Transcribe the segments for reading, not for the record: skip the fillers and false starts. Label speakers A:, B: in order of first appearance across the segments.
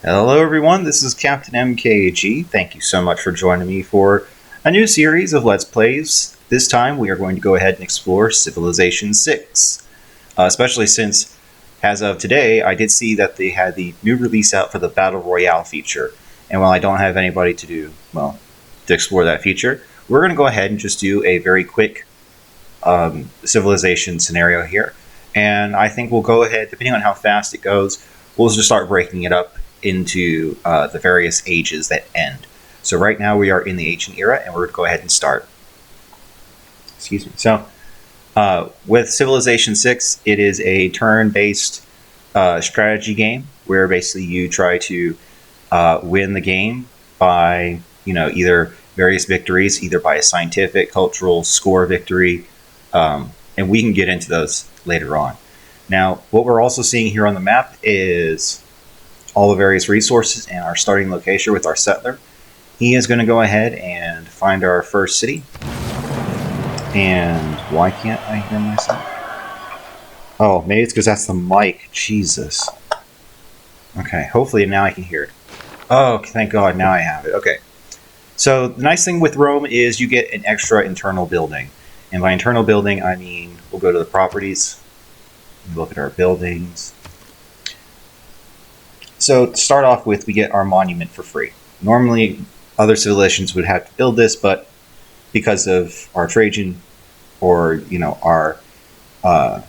A: Hello, everyone. This is Captain MKG. Thank you so much for joining me for a new series of Let's Plays. This time, we are going to go ahead and explore Civilization 6. Especially since, as of today, I did see that they had the new release out for the Battle Royale feature. And while I don't have anybody to explore that feature, we're going to go ahead and just do a very quick Civilization scenario here. And I think we'll go ahead, depending on how fast it goes, we'll just start breaking it up into the various ages that end. So right now we are in the ancient era, and we're going to go ahead and start. Excuse me. So with Civilization 6, it is a turn-based strategy game where basically you try to win the game by either various victories, either by a scientific, cultural, score victory, and we can get into those later on. Now, what we're also seeing here on the map is all the various resources and our starting location with our settler. He is going to go ahead and find our first city. And why can't I hear myself? Oh, maybe it's because that's the mic. Jesus. Okay, hopefully now I can hear it. Oh, thank God, now I have it. Okay. So the nice thing with Rome is you get an extra internal building. And by internal building, I mean we'll go to the properties, look at our buildings. So to start off with, we get our monument for free. Normally, other civilizations would have to build this, but because of our Trajan, or our I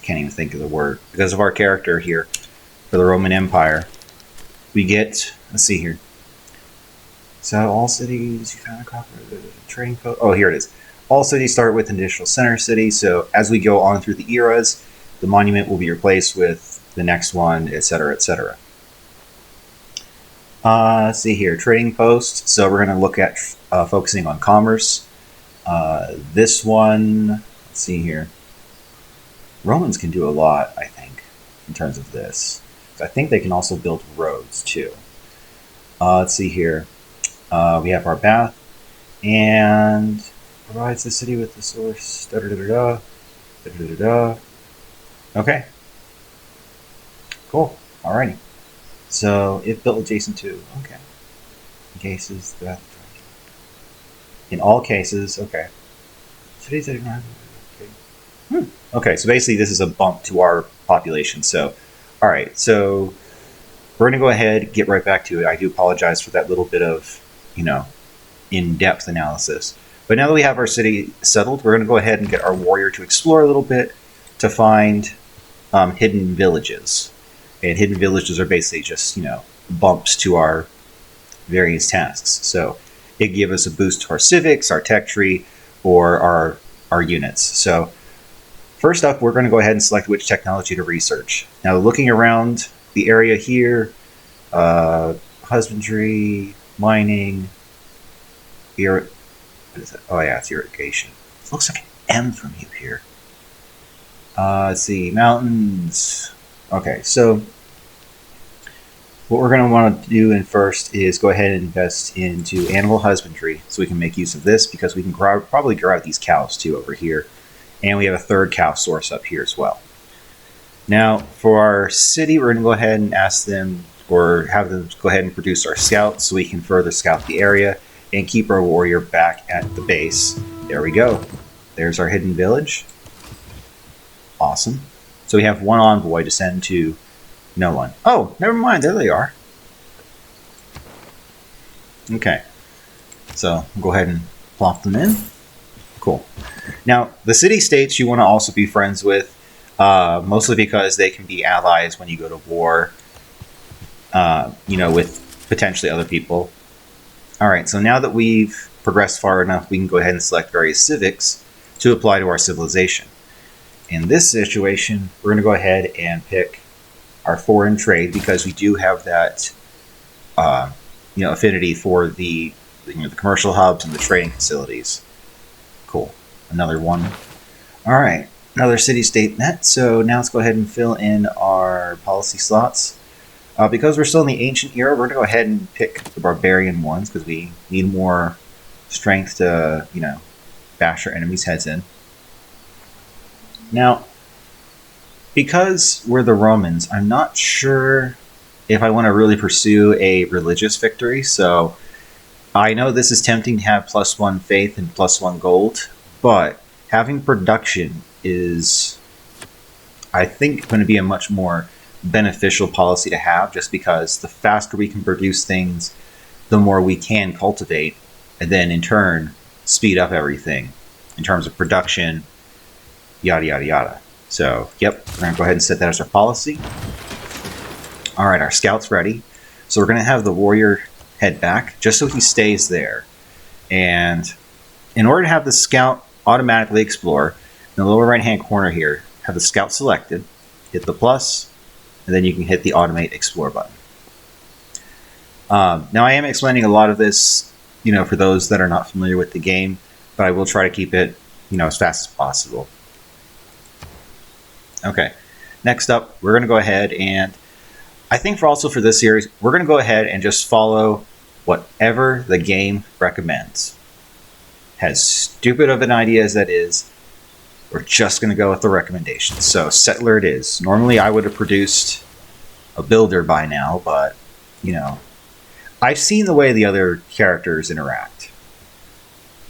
A: can't even think of the word. Because of our character here for the Roman Empire, we get. Let's see here. So all cities you found a copy of the trading post. Oh, here it is. All cities start with an additional center city. So as we go on through the eras, the monument will be replaced with the next one, etc., etc. Let's see here, trading post. So we're going to look at focusing on commerce. This one, let's see here. Romans can do a lot, I think, in terms of this. I think they can also build roads too. Let's see here. We have our bath and provides the city with the source. Da da da da da da da. Okay. Cool. Alrighty. So if built adjacent to, okay. In cases that, in all cases, okay. Cities that don't have, okay. Okay, so basically this is a bump to our population. So, alright, so we're gonna go ahead, get right back to it. I do apologize for that little bit of, in-depth analysis. But now that we have our city settled, we're gonna go ahead and get our warrior to explore a little bit to find hidden villages. And hidden villages are basically just, bumps to our various tasks. So it gives us a boost to our civics, our tech tree, or our units. So first up, we're going to go ahead and select which technology to research. Now, looking around the area here, husbandry, mining, what is it? Oh yeah, it's irrigation. It looks like an M from you here. Let's see, mountains. Okay, so what we're going to want to do first is go ahead and invest into animal husbandry so we can make use of this because we can probably grab these cows too over here. And we have a third cow source up here as well. Now, for our city, we're going to go ahead and ask them or have them go ahead and produce our scouts so we can further scout the area and keep our warrior back at the base. There we go. There's our hidden village. Awesome. So we have one envoy to send to no one. Oh, never mind. There they are. Okay. So we'll go ahead and plop them in. Cool. Now, the city-states you want to also be friends with, mostly because they can be allies when you go to war, with potentially other people. All right, so now that we've progressed far enough, we can go ahead and select various civics to apply to our civilization. In this situation, we're going to go ahead and pick our foreign trade because we do have that, affinity for the commercial hubs and the trading facilities. Cool. Another one. All right. Another city-state net. So now let's go ahead and fill in our policy slots. Because we're still in the ancient era, we're going to go ahead and pick the barbarian ones because we need more strength to, bash our enemies' heads in. Now, because we're the Romans, I'm not sure if I want to really pursue a religious victory. So I know this is tempting to have +1 faith and +1 gold, but having production is, I think, going to be a much more beneficial policy to have, just because the faster we can produce things, the more we can cultivate, and then in turn speed up everything in terms of production, yada yada yada. So yep, we're going to go ahead and set that as our policy. Alright, our scout's ready. So we're going to have the warrior head back, just so he stays there. And in order to have the scout automatically explore, in the lower right hand corner here, have the scout selected, hit the plus, and then you can hit the automate explore button. Now I am explaining a lot of this, for those that are not familiar with the game, but I will try to keep it, as fast as possible. Okay, next up, we're going to go ahead and I think for this series, we're going to go ahead and just follow whatever the game recommends. As stupid of an idea as that is, we're just going to go with the recommendations. So settler it is. Normally I would have produced a builder by now, but, I've seen the way the other characters interact.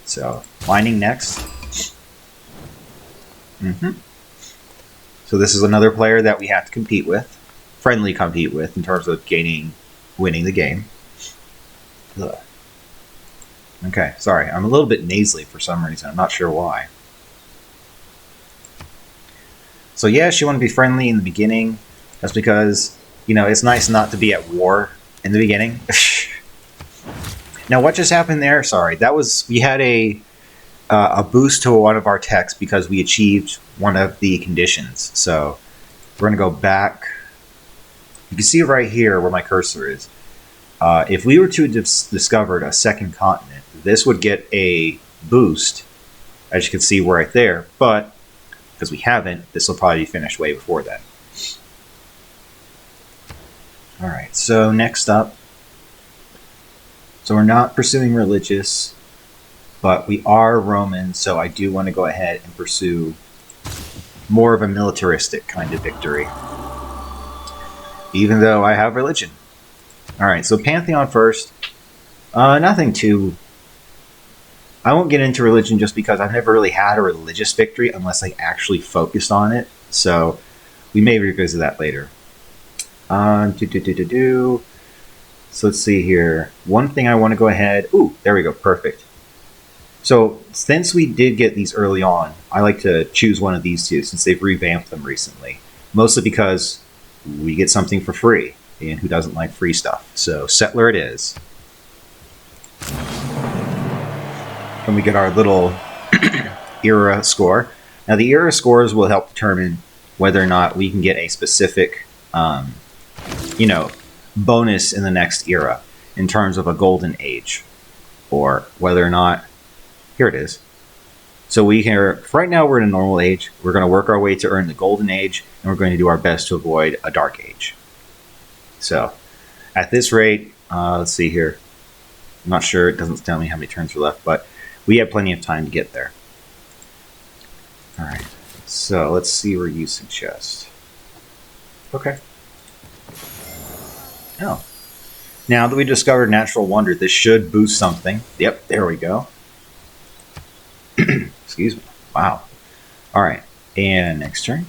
A: So, mining next. So this is another player that we have to compete with. Friendly compete with in terms of winning the game. Ugh. Okay, sorry. I'm a little bit nasally for some reason. I'm not sure why. So yes, you want to be friendly in the beginning. That's because, it's nice not to be at war in the beginning. Now, what just happened there? Sorry, we had a boost to one of our techs because we achieved one of the conditions. So we're going to go back. You can see right here where my cursor is. If we were to have discovered a second continent, this would get a boost, as you can see right there. But because we haven't, this will probably be finished way before then. All right, so next up. So we're not pursuing religious, but we are Roman, so I do want to go ahead and pursue more of a militaristic kind of victory, even though I have religion. Alright, so Pantheon first. Nothing too... I won't get into religion just because I've never really had a religious victory unless I actually focused on it, so we may revisit that later. So let's see here. One thing I want to go ahead... Ooh, there we go. Perfect. So since we did get these early on, I like to choose one of these two since they've revamped them recently. Mostly because we get something for free. And who doesn't like free stuff? So settler it is. And we get our little era score. Now the era scores will help determine whether or not we can get a specific, bonus in the next era in terms of a golden age, or whether or not, here it is. So we can, right now we're in a normal age, we're going to work our way to earn the golden age, and we're going to do our best to avoid a dark age. So at this rate, let's see here, I'm not sure, it doesn't tell me how many turns are left, but we have plenty of time to get there. Alright, so let's see where you suggest. Okay. Oh. Now that we discovered Natural Wonder, this should boost something. Yep, there we go. Excuse me. Wow. Alright, and next turn.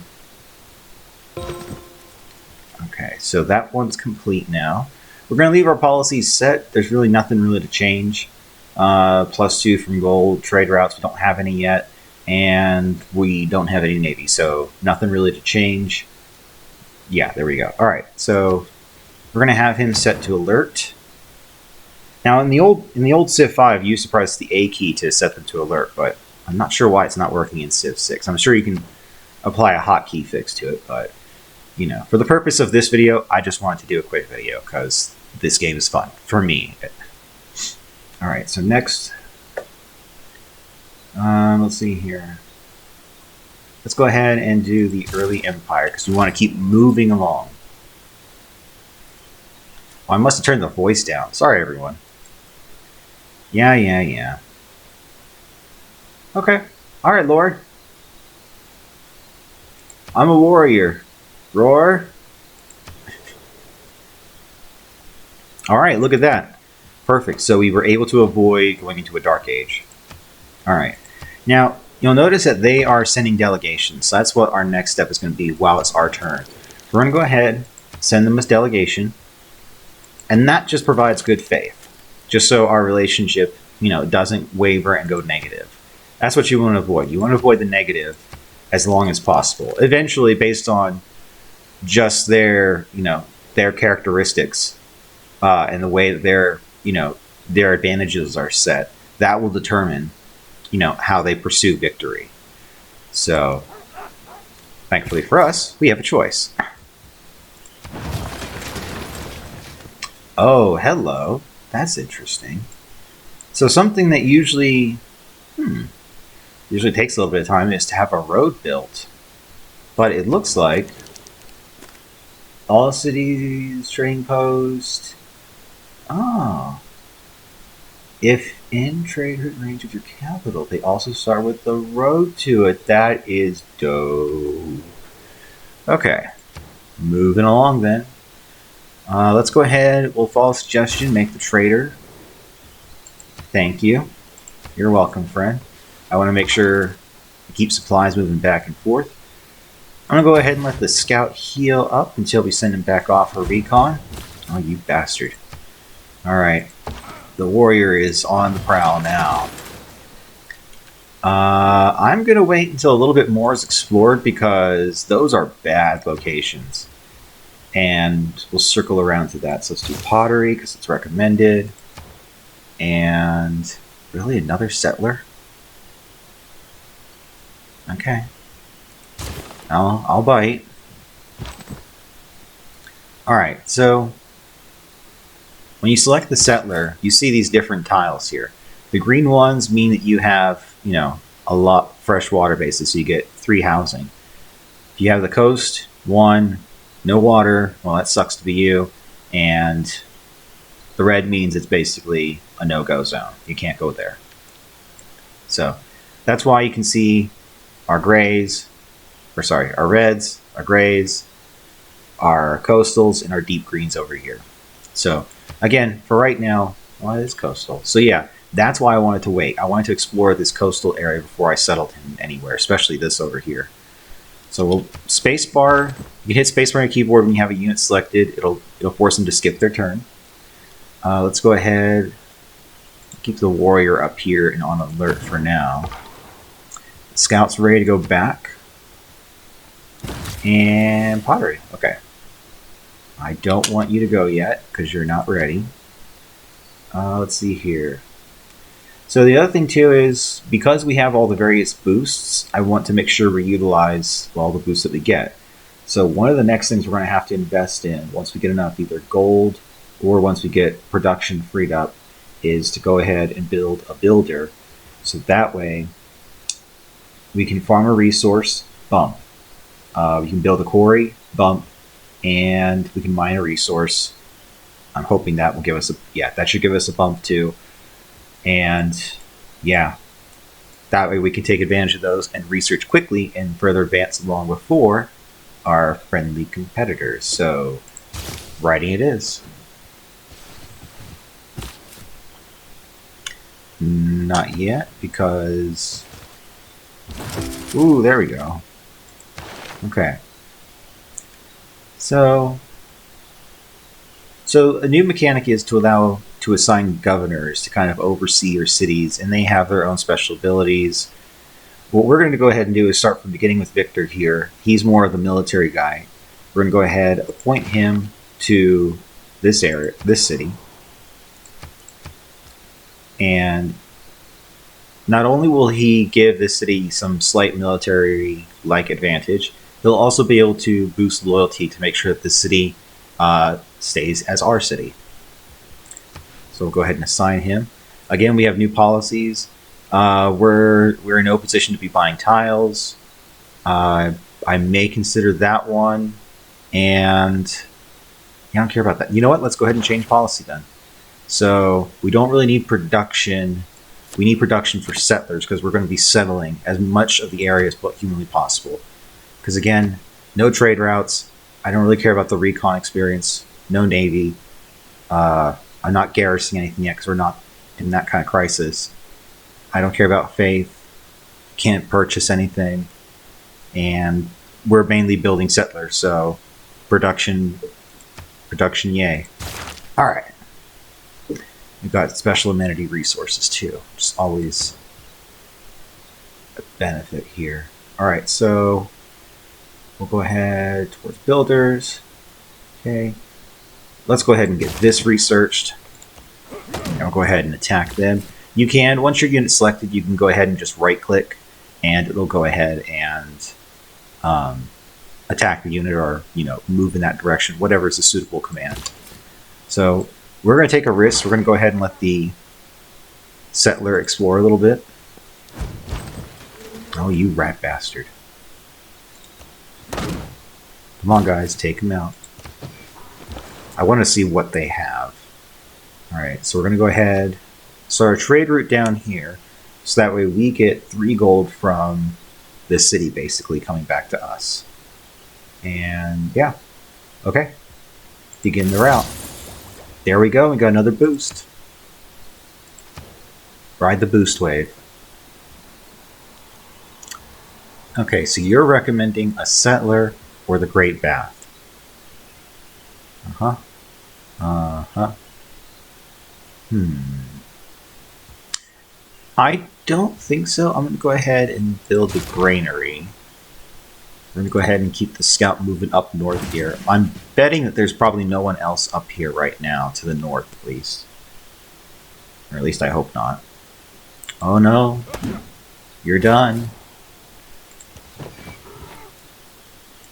A: Okay, so that one's complete now. We're going to leave our policies set. There's really nothing really to change. +2 from gold, trade routes, we don't have any yet. And we don't have any navy, so nothing really to change. Yeah, there we go. Alright, so we're going to have him set to alert. Now, in the old Civ 5, you used to press the A key to set them to alert, but I'm not sure why it's not working in Civ 6. I'm sure you can apply a hotkey fix to it, but, for the purpose of this video, I just wanted to do a quick video, because this game is fun, for me. Alright, so next, let's see here. Let's go ahead and do the early empire, because we want to keep moving along. Oh, I must have turned the voice down. Sorry, everyone. Yeah. Okay. Alright, Lord. I'm a warrior. Roar. All right, look at that. Perfect. So we were able to avoid going into a dark age. All right. Now, you'll notice that they are sending delegations. So that's what our next step is going to be while it's our turn. We're going to go ahead, send them this delegation, and that just provides good faith, just so our relationship, doesn't waver and go negative. That's what you want to avoid. You want to avoid the negative as long as possible. Eventually, based on just their characteristics and the way that their advantages are set, that will determine, how they pursue victory. So, thankfully for us, we have a choice. Oh, hello. That's interesting. So something that usually takes a little bit of time is to have a road built. But it looks like all cities trading post. Oh. If in trade range of your capital, they also start with the road to it. That is dope. Okay. Moving along then. Let's go ahead. We'll follow suggestion. Make the trader. Thank you. You're welcome, friend. I want to make sure to keep supplies moving back and forth. I'm going to go ahead and let the scout heal up until we send him back off for recon. Oh, you bastard. Alright. The warrior is on the prowl now. I'm going to wait until a little bit more is explored because those are bad locations. And we'll circle around to that. So let's do pottery because it's recommended. And really another settler? Okay. I'll bite. Alright, so when you select the settler, you see these different tiles here. The green ones mean that you have, a lot fresh water bases, so you get 3 housing. If you have the coast, 1, no water, well, that sucks to be you. And the red means it's basically a no-go zone. You can't go there. So that's why you can see our grays, our reds, our grays, our coastals, and our deep greens over here. So again, for right now, well, it is coastal. So yeah, that's why I wanted to wait. I wanted to explore this coastal area before I settled him anywhere, especially this over here. So we'll spacebar. You can hit spacebar on your keyboard when you have a unit selected. It'll force them to skip their turn. Let's go ahead. Keep the warrior up here and on alert for now. Scout's ready to go back. And pottery. Okay. I don't want you to go yet because you're not ready. Let's see here. So the other thing too is because we have all the various boosts, I want to make sure we utilize all the boosts that we get. So one of the next things we're going to have to invest in once we get enough either gold or once we get production freed up is to go ahead and build a builder. So that way we can farm a resource, bump. We can build a quarry, bump. And we can mine a resource. I'm hoping that will give us that should give us a bump too. And yeah, that way we can take advantage of those and research quickly and further advance along before our friendly competitors. So writing it is. Not yet because, ooh, there we go. Okay. So a new mechanic is to allow to assign governors to kind of oversee your cities, and they have their own special abilities. What we're going to go ahead and do is start from the beginning with Victor here. He's more of the military guy. We're going to go ahead, appoint him to this area, this city. And not only will he give this city some slight military-like advantage, he'll also be able to boost loyalty to make sure that the city stays as our city. So we'll go ahead and assign him. Again, we have new policies. We're in no position to be buying tiles. I may consider that one. And I don't care about that. You know what? Let's go ahead and change policy then. So we don't really need production. We need production for settlers because we're going to be settling as much of the area as humanly possible. Because again, no trade routes. I don't really care about the recon experience. No Navy. I'm not garrisoning anything yet because we're not in that kind of crisis. I don't care about faith. Can't purchase anything. And we're mainly building settlers, so production, yay. All right. We've got special amenity resources too. Just always a benefit here. All right, so we'll go ahead towards builders. Okay. Let's go ahead and get this researched. And we'll go ahead and attack them. You can, once your unit's selected, you can go ahead and just right click and it'll go ahead and attack the unit or, move in that direction, whatever is a suitable command. So we're going to take a risk. We're going to go ahead and let the settler explore a little bit. Oh, you rat bastard. Come on, guys, take him out. I want to see what they have. Alright, so we're going to go ahead. So our trade route down here. So that way we get 3 gold from this city, basically, coming back to us. And, yeah. Okay. Begin the route. There we go, we got another boost. Ride the boost wave. Okay, so you're recommending a settler or the Great Bath. Uh-huh. Uh-huh. I don't think so. I'm going to go ahead and build the granary. We're going to go ahead and keep the scout moving up north here. I'm betting that there's probably no one else up here right now, to the north at least. Or at least I hope not. Oh no. You're done.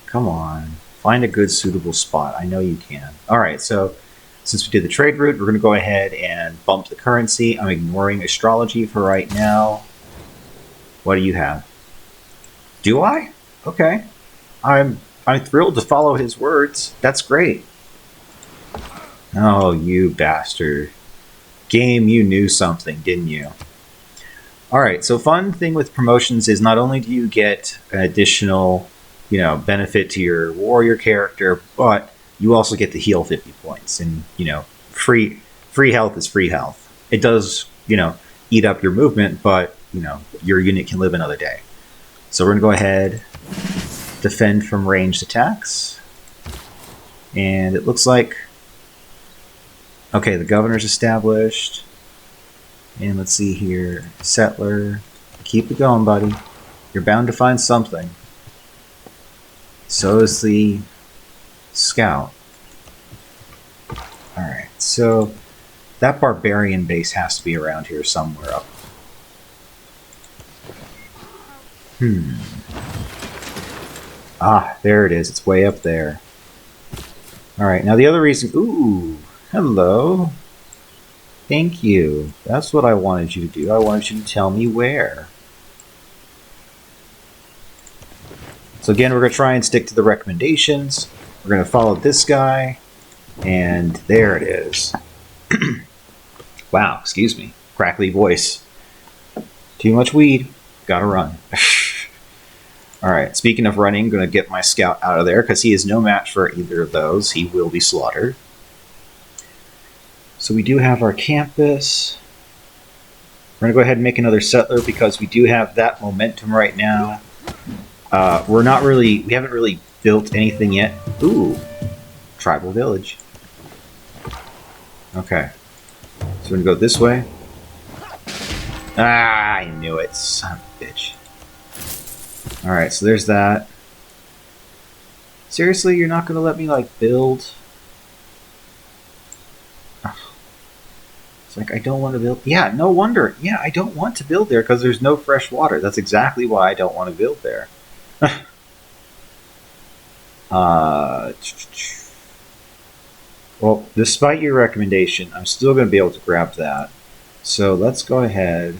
A: Come on. Find a good suitable spot. I know you can. Alright, so since we did the trade route, we're going to go ahead and bump the currency. I'm ignoring astrology for right now. What do you have? Do I? Okay. I'm thrilled to follow his words. That's great. Oh, you bastard. Game, you knew something, didn't you? Alright, so fun thing with promotions is not only do you get an additional, benefit to your warrior character, but you also get to heal 50 points. And, free health is free health. It does, eat up your movement, but, your unit can live another day. So we're going to go ahead, defend from ranged attacks. And it looks like, okay, the governor's established. And let's see here, settler. Keep it going, buddy. You're bound to find something. So is the scout. Alright, so that barbarian base has to be around here somewhere up. Ah, there it is. It's way up there. Alright, now the other reason... Ooh, hello. Thank you. That's what I wanted you to do. I wanted you to tell me where. So again, we're going to try and stick to the recommendations. We're going to follow this guy. And there it is. Wow, excuse me. Crackly voice. Too much weed. Gotta run. Alright, speaking of running, I'm going to get my scout out of there because he is no match for either of those. He will be slaughtered. So we do have our campus. We're going to go ahead and make another settler because we do have that momentum right now. We haven't really built anything yet. Ooh, tribal village. Okay, so we're going to go this way. Ah, I knew it, son of a bitch. Alright, so there's that. Seriously, you're not going to let me, build? It's like, I don't want to build. Yeah, no wonder. Yeah, I don't want to build there because there's no fresh water. That's exactly why I don't want to build there. Well, despite your recommendation, I'm still going to be able to grab that. So let's go ahead.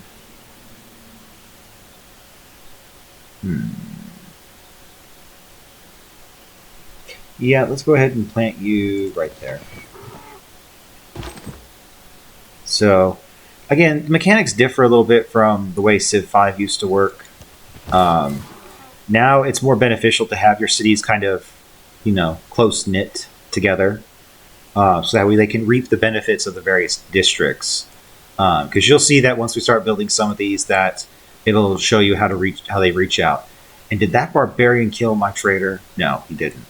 A: Yeah, let's go ahead and plant you right there. So, again, the mechanics differ a little bit from the way Civ 5 used to work. Now it's more beneficial to have your cities kind of close knit together, so that way they can reap the benefits of the various districts. Because you'll see that once we start building some of these, that it'll show you how they reach out. And did that barbarian kill my trader? No, he didn't.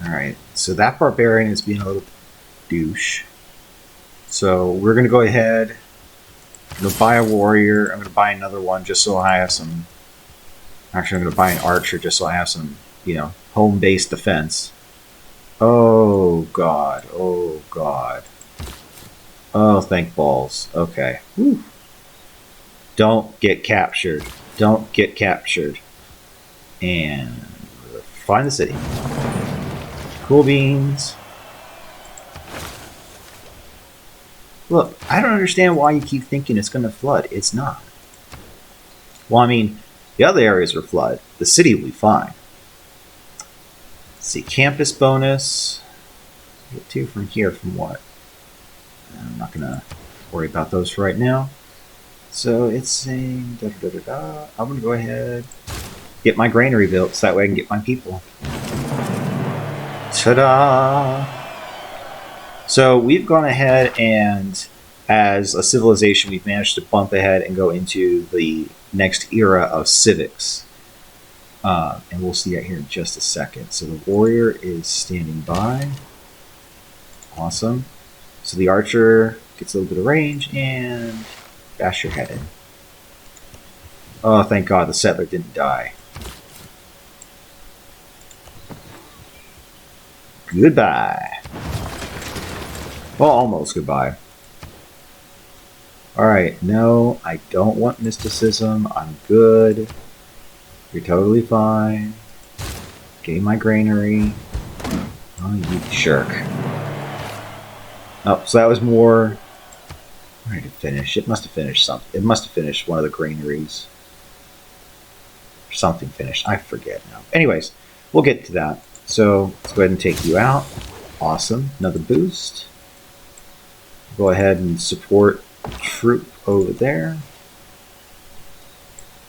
A: All right, so that barbarian is being a little douche. So we're going to go ahead. I'm going to buy a warrior. I'm going to buy another one just so I have some. Actually, I'm going to buy an archer just so I have some, home-based defense. Oh god! Oh god! Oh, thank balls. Okay. Whew. Don't get captured. Don't get captured. And find the city. Cool beans. Look, I don't understand why you keep thinking it's going to flood. It's not. Well, I mean, the other areas will flood. The city will be fine. Let's see, campus bonus. Get 2 from here from what? I'm not going to worry about those for right now. So it's saying I'm going to go ahead, get my granary built so that way I can get my people. Ta-da! So we've gone ahead and, as a civilization, we've managed to bump ahead and go into the next era of civics. And we'll see that here in just a second. So the warrior is standing by. Awesome. So the archer gets a little bit of range and bash your head in. Oh, thank God the settler didn't die. Goodbye. Well, almost goodbye. Alright, no, I don't want mysticism. I'm good. You're totally fine. Getting my granary. Oh, you jerk. Oh, so that was more... Where did it finish? It must have finished something. It must have finished one of the granaries. Something finished. I forget now. Anyways, we'll get to that. So, let's go ahead and take you out. Awesome. Another boost. Go ahead and support troop over there.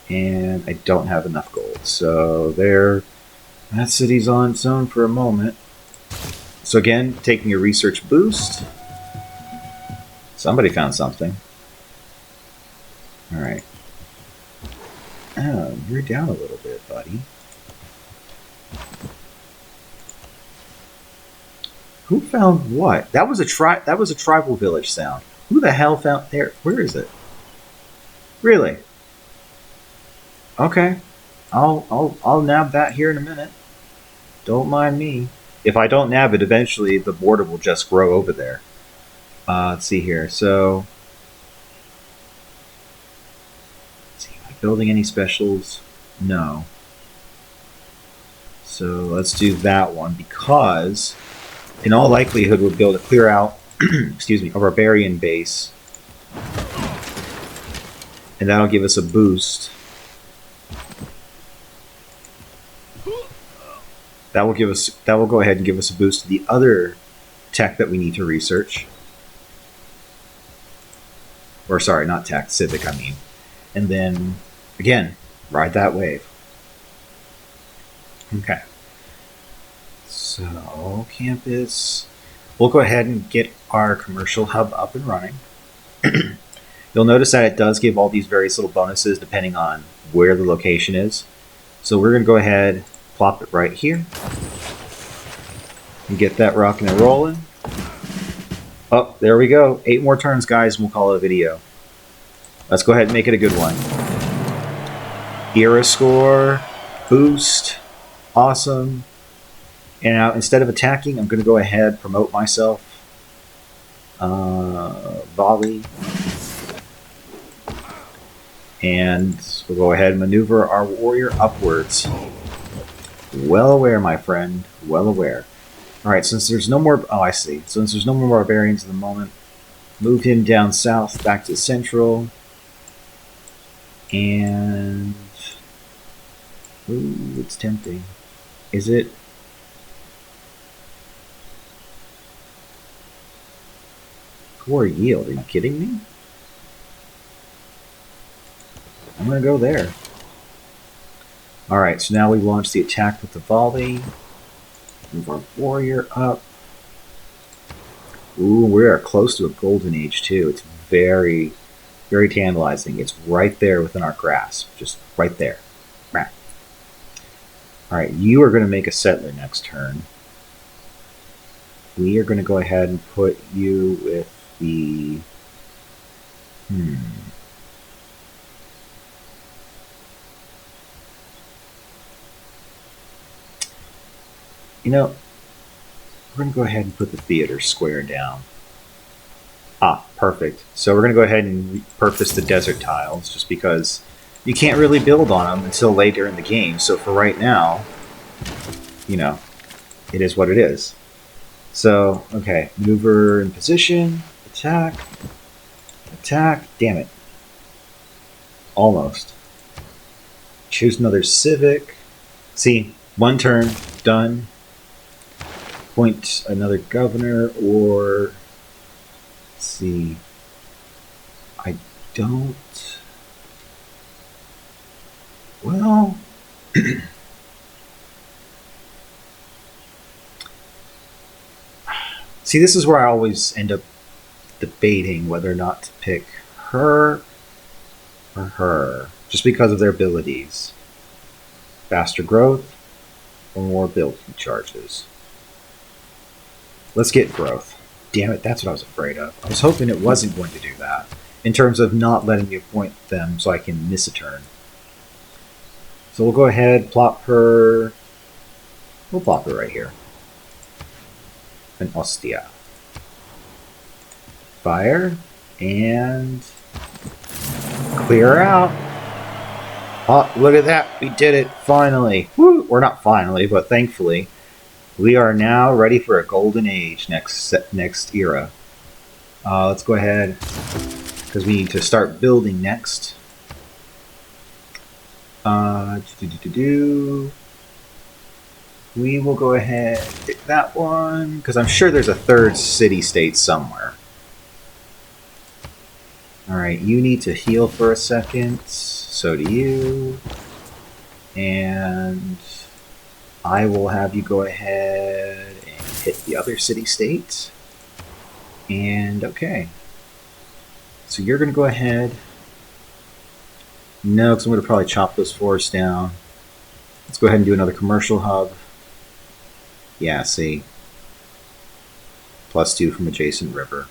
A: And I don't have enough gold. So there, that city's on its own for a moment. So again, taking a research boost. Somebody found something. Alright. Oh, you're down a little bit, buddy. Who found what? That was a tribal village sound. Who the hell found there? Where is it? Really? Okay. I'll nab that here in a minute. Don't mind me. If I don't nab it, eventually the border will just grow over there. Let's see here. So, let's see, am I building any specials? No. So let's do that one because, in all likelihood, we'll be able to clear out, excuse me, a barbarian base, and that'll give us a boost. That will go ahead and give us a boost to the other tech that we need to research. Or sorry, not tech, civic, I mean. And then, again, ride that wave. Okay. So, campus. We'll go ahead and get our commercial hub up and running. You'll notice that it does give all these various little bonuses depending on where the location is. So we're going to go ahead, plop it right here. And get that rocking and rolling. Oh, there we go. 8 more turns, guys, and we'll call it a video. Let's go ahead and make it a good one. Era score, boost, awesome. And now, instead of attacking, I'm going to go ahead, promote myself. Volley. And we'll go ahead and maneuver our warrior upwards. Well aware, my friend. Well aware. Alright, since there's no more... Oh, I see. Since there's no more barbarians at the moment, move him down south, back to central. And... Ooh, it's tempting. Is it? Core yield, are you kidding me? I'm gonna go there. Alright, so now we launch the attack with the volley. Move our warrior up. Ooh, we are close to a golden age too. It's very, very tantalizing. It's right there within our grasp. Just right there. Alright, you are going to make a settler next turn. We are going to go ahead and put you with the... You know, we're going to go ahead and put the theater square down. Ah, perfect. So we're going to go ahead and repurpose the desert tiles, just because you can't really build on them until later in the game. So for right now, you know, it is what it is. So, okay, maneuver in position, attack, damn it. Almost. Choose another civic. See, one turn, done. Appoint another governor, or let's see. I don't. Well, see, this is where I always end up debating whether or not to pick her or her, just because of their abilities. Faster growth or more building charges. Let's get growth. Damn it, that's what I was afraid of. I was hoping it wasn't going to do that, in terms of not letting me appoint them so I can miss a turn. So we'll go ahead, plop her... We'll plop her right here. An Ostia. Fire, and... clear her out. Oh, look at that, we did it, finally. Woo! Or not finally, but thankfully. We are now ready for a golden age next era. Let's go ahead, because we need to start building next. We will go ahead and pick that one, because I'm sure there's a third city-state somewhere. Alright, you need to heal for a second. So do you. And... I will have you go ahead and hit the other city-state. And okay. So you're going to go ahead. No, because I'm going to probably chop those forests down. Let's go ahead and do another commercial hub. Yeah, see. +2 from adjacent river.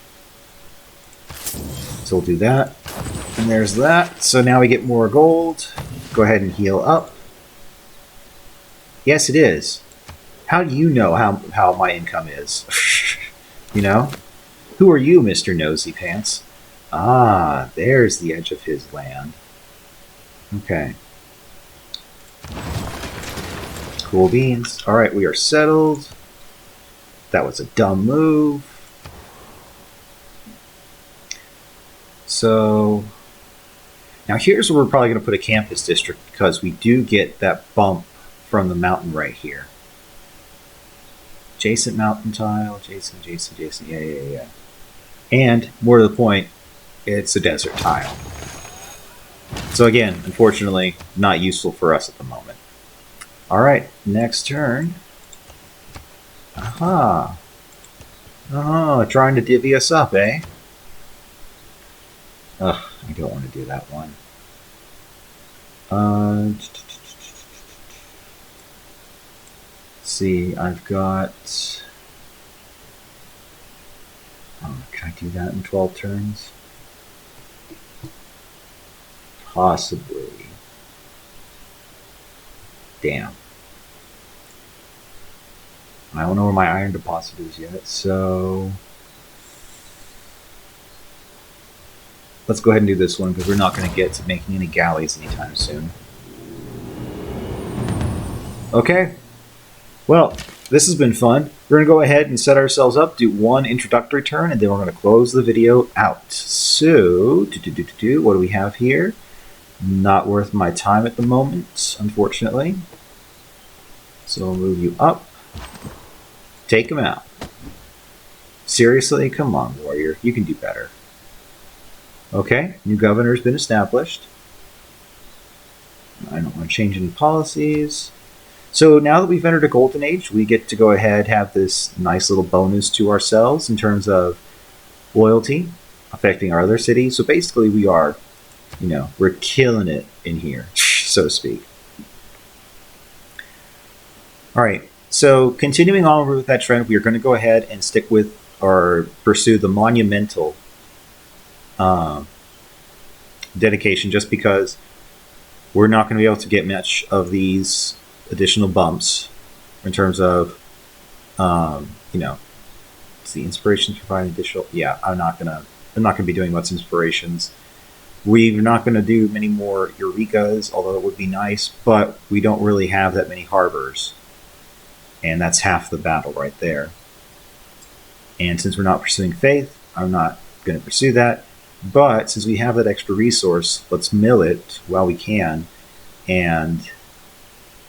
A: So we'll do that. And there's that. So now we get more gold. Go ahead and heal up. Yes, it is. How do you know how my income is? You know? Who are you, Mr. Nosy Pants? Ah, there's the edge of his land. Okay. Cool beans. Alright, we are settled. That was a dumb move. So... now here's where we're probably going to put a campus district, because we do get that bump from the mountain right here. Adjacent mountain tile, adjacent, yeah. And, more to the point, it's a desert tile. So again, unfortunately, not useful for us at the moment. Alright, next turn. Aha! Oh, trying to divvy us up, eh? Ugh, I don't want to do that one. See, I've got... oh, can I do that in 12 turns? Possibly. Damn. I don't know where my iron deposit is yet, so... let's go ahead and do this one, because we're not going to get to making any galleys anytime soon. Okay. Well, this has been fun. We're going to go ahead and set ourselves up, do one introductory turn, and then we're going to close the video out. So, what do we have here? Not worth my time at the moment, unfortunately. So we'll move you up. Take him out. Seriously? Come on, warrior. You can do better. Okay, new governor's been established. I don't want to change any policies. So now that we've entered a golden age, we get to go ahead have this nice little bonus to ourselves in terms of loyalty affecting our other cities. So basically, we are, we're killing it in here, so to speak. All right. So continuing on with that trend, we are going to go ahead and stick with or pursue the monumental uh, dedication, just because we're not going to be able to get much of these additional bumps in terms of, um, you know, the inspirations providing additional. Yeah, I'm not gonna be doing much inspirations. We're not going to do many more Eurekas, although it would be nice, but we don't really have that many harbors, and that's half the battle right there. And since we're not pursuing faith, I'm not going to pursue that. But since we have that extra resource, let's mill it while we can and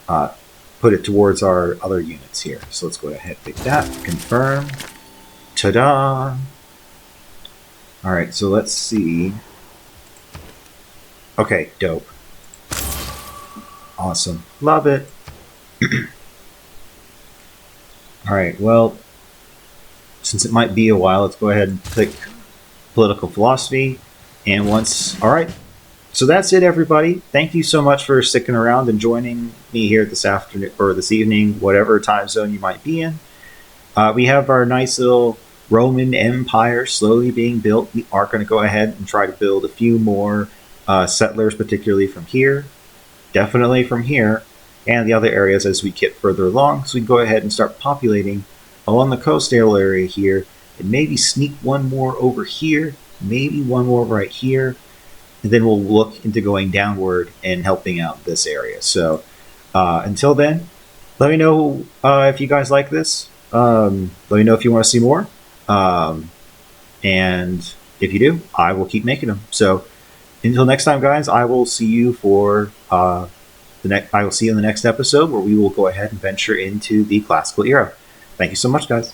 A: uh, put it towards our other units here. So let's go ahead and pick that, confirm. Ta-da! All right, so let's see. Okay, dope. Awesome. Love it. All right, well, since it might be a while, let's go ahead and click political philosophy. And once, all right. So that's it, everybody. Thank you so much for sticking around and joining me here this afternoon or this evening, whatever time zone you might be in. We have our nice little Roman Empire slowly being built. We are going to go ahead and try to build a few more settlers, particularly from here, definitely from here, and the other areas as we get further along. So we can go ahead and start populating along the coastal area here, and maybe sneak one more over here, maybe one more right here, and then we'll look into going downward and helping out this area. So until then, let me know if you guys like this. Let me know if you want to see more. And if you do, I will keep making them. So until next time, guys, I will see you for I will see you in the next episode where we will go ahead and venture into the classical era. Thank you so much, guys.